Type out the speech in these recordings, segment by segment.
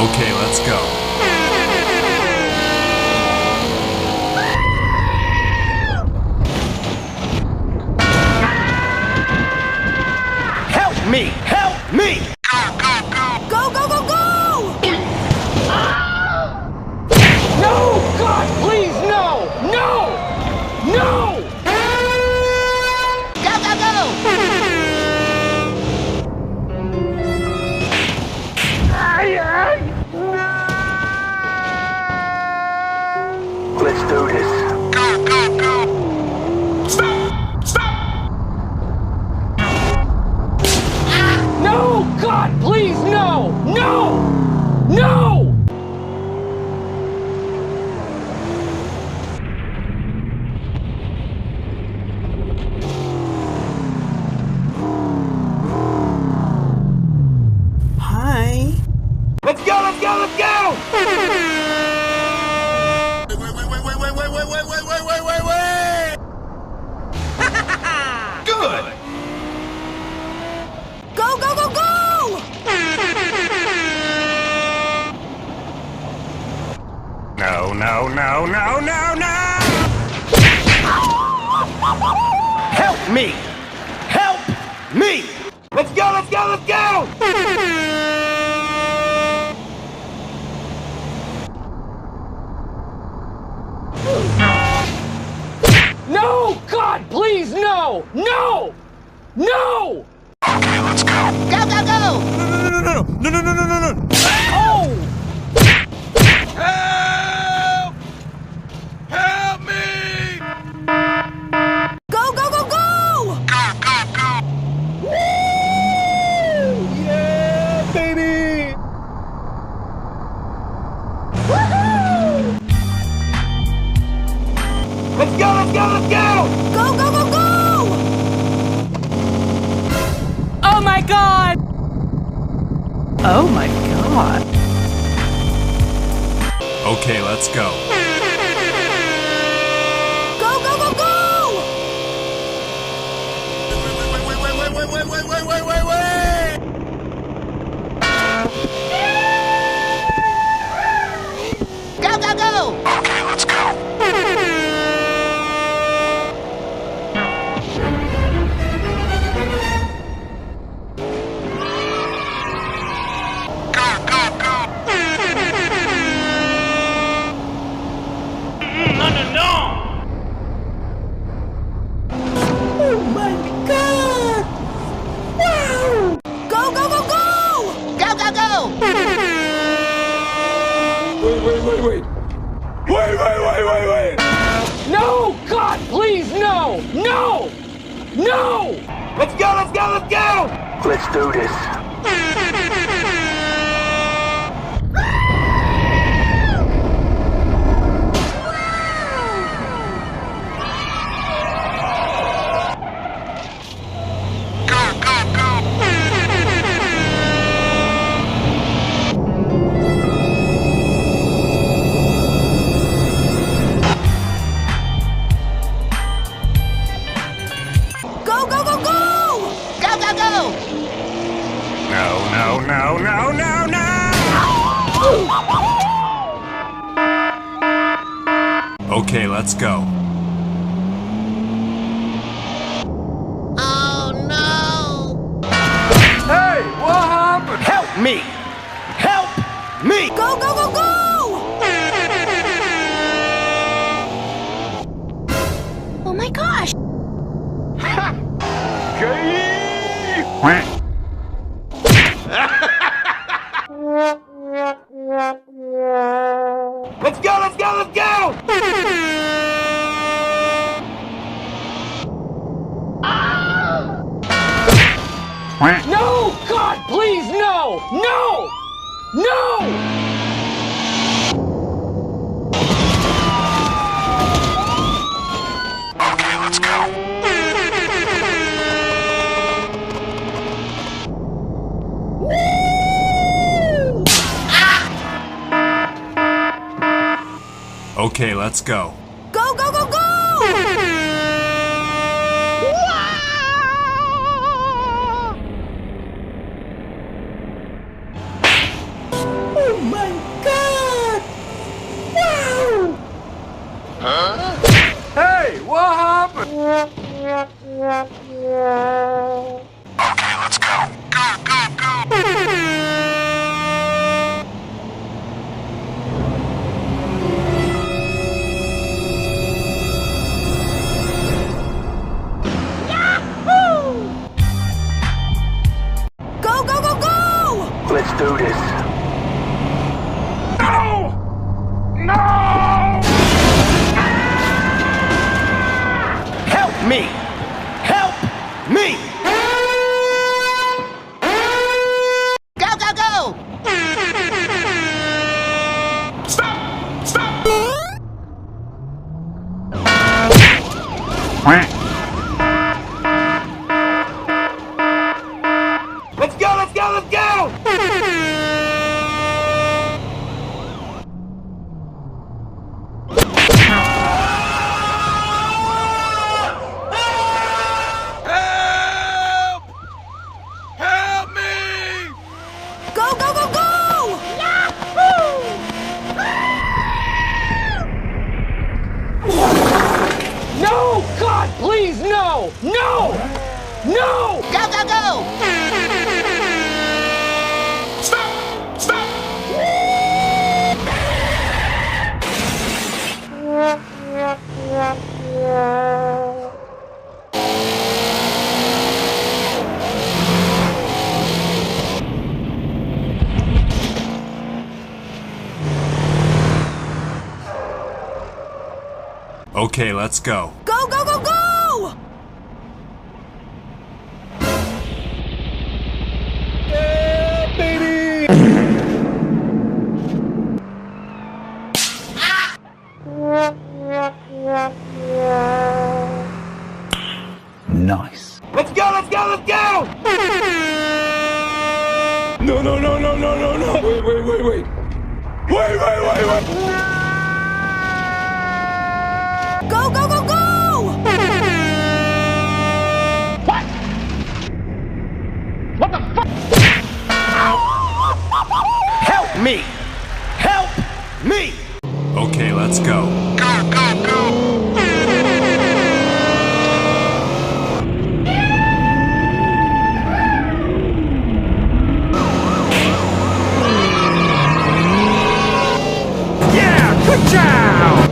Okay, let's go. Help me! Help me! Go, go, go, go! No! God, please, no! No! No! Go, go, go! Let's do this. Stop! Stop! No! God, please, no! No! No! Hi. Let's go! Let's go! Let's go! Wait! Good! Go, go, go, go! No, no, no, no, no, no! Help me! Help me! Let's go! Let's go! Let's go! No! God, please, no! No! No! Okay, let's go. Go, go, go! No. Oh! Help! Help me! Go, go, go, go! Yeah, baby! Woohoo! Let's go! Let's go! Let's go! Go, go, go, go! Oh my god! Oh my god. Okay, let's go. Go, go, go, go! Wait! Go, go, go! Okay, let's go. Oh my god! Wow! Go, go, go, go! Go, go, go! Wait! No! God, please, no! No! No! Let's go! Let's go! Let's go! Let's do this. Go, go, go, go! Go, go, go! No. Okay, let's go. Oh no! Hey, what happened? Help me! Help me! Go, go, go, go! Oh my gosh! Let's go! Let's go! Let's go! No! God, please, no! No! No! Okay, let's go. Okay, let's go. Go, go, go, go! Oh my Okay, let's go. Go, go, go! Go, go, go, go! Let's do this. No! No! Help me! Help me! Go, go, go! Stop! Stop! Let's go, let's go, let's go! Help! Help me! Go, go, go, go! No! God, please, no! No! No! Go, go, go! Stop! Stop! Okay, let's go. Go, go, go, go! Nice. Let's go, let's go, let's go! No, no, no, no, no, no, no! Wait, wait, wait, wait! Wait, wait, wait, wait! Go, go, go, go! Help me! Help me! Okay, let's go. Go, go, go! Yeah! Good job!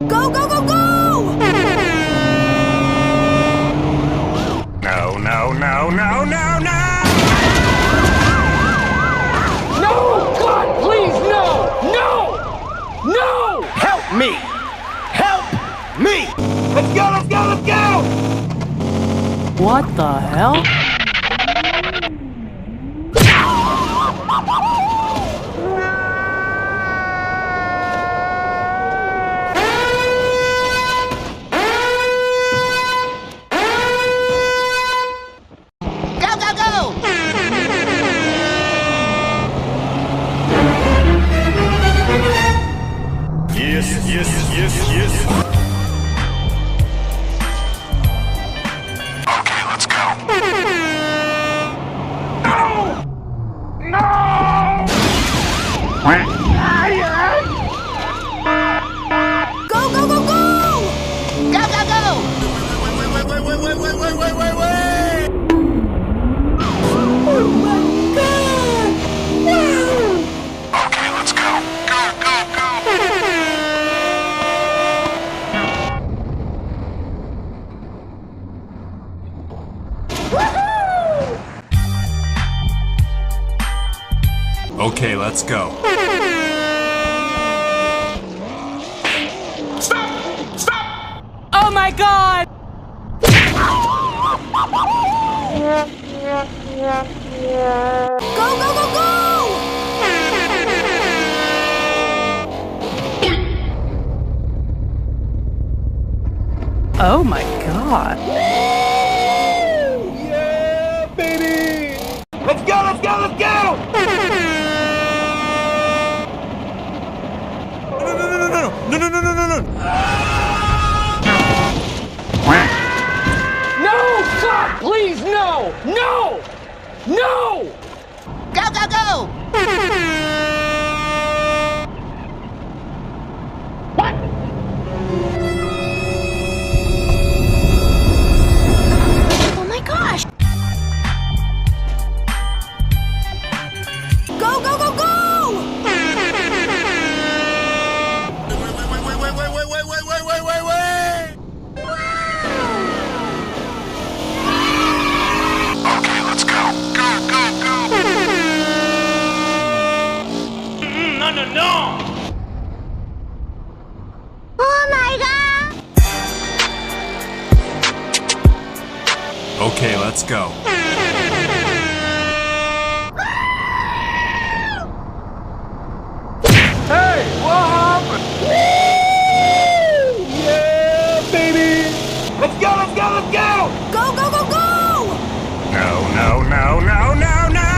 Go, go, go, go! No, no, no, no, no, no! No! God, please, no! No! No! Help me! Help me! Let's go, let's go, let's go! What the hell? Go, go, go! Yes, yes, yes, yes. Okay, let's go. No! No! Go, go, go, go! Go, go, go! Oh my God! Wow! Okay, let's go. Go, go, go! Okay, let's go. Stop! Stop! Oh my god! Go, go, go, go! Oh my god. Yeah, baby! Let's go, let's go, let's go! No, no, no, no, no, no, no, no, no, no, no! Oh my god! Okay, let's go. Hey, what happened? Woo! Yeah, baby! Let's go, let's go, let's go! Go, go, go, go! No, no, no, no, no, no!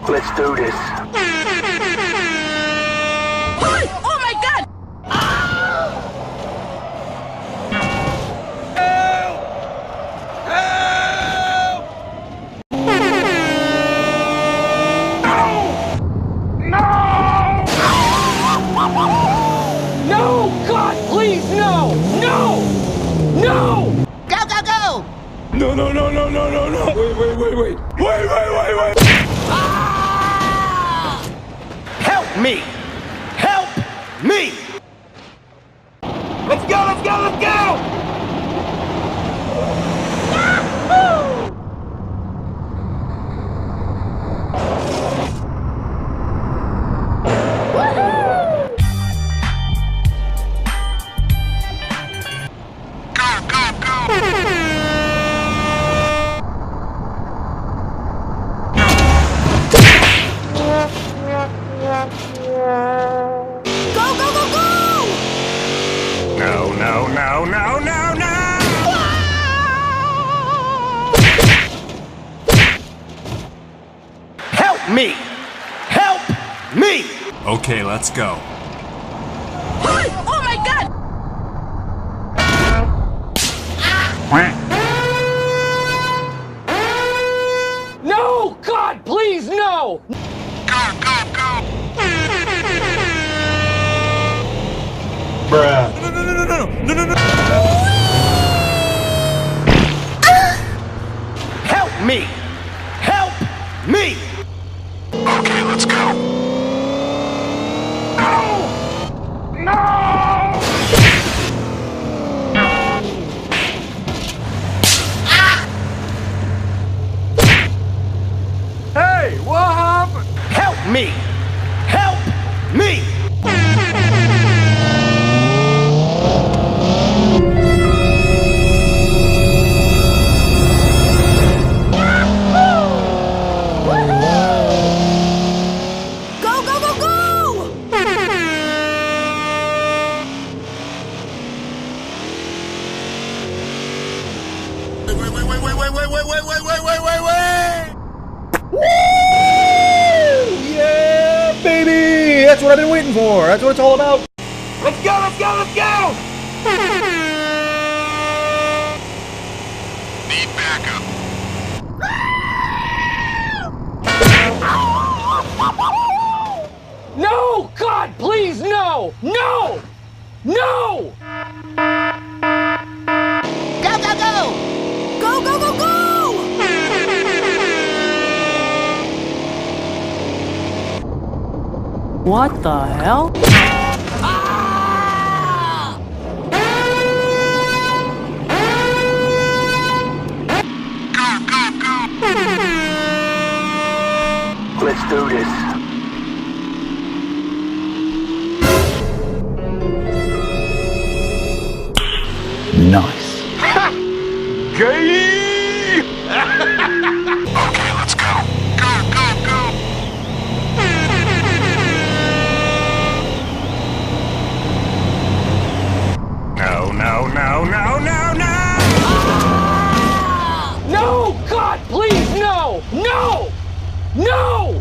Let's do this. Oh my god! No, God, please, no! No! No! Go, go, go! No, no, no, no, no, no, no! Wait! Wait! Help me! Help me! Let's go, let's go, let's go! Go, go, go, go! No, no, no, no, no, no! Help me! Help me! Okay, let's go. Oh my god! No! God, please, no! Bruh. Help me! Help me! Okay, let's go. No! Hey, what happened? Help me! Help me! Go, go, go, go! Woo! Yeah, baby! That's what I've been waiting for. That's what it's all about. Let's go, let's go, let's go! Need backup. No! God, please, no! No! No! Go, go, go! Go, go, go, go! What the hell? Let's do this. Nice. Gay! Okay, let's go. Go, go, go! No, no, no, no, no, no! No! God, please, no! No! No!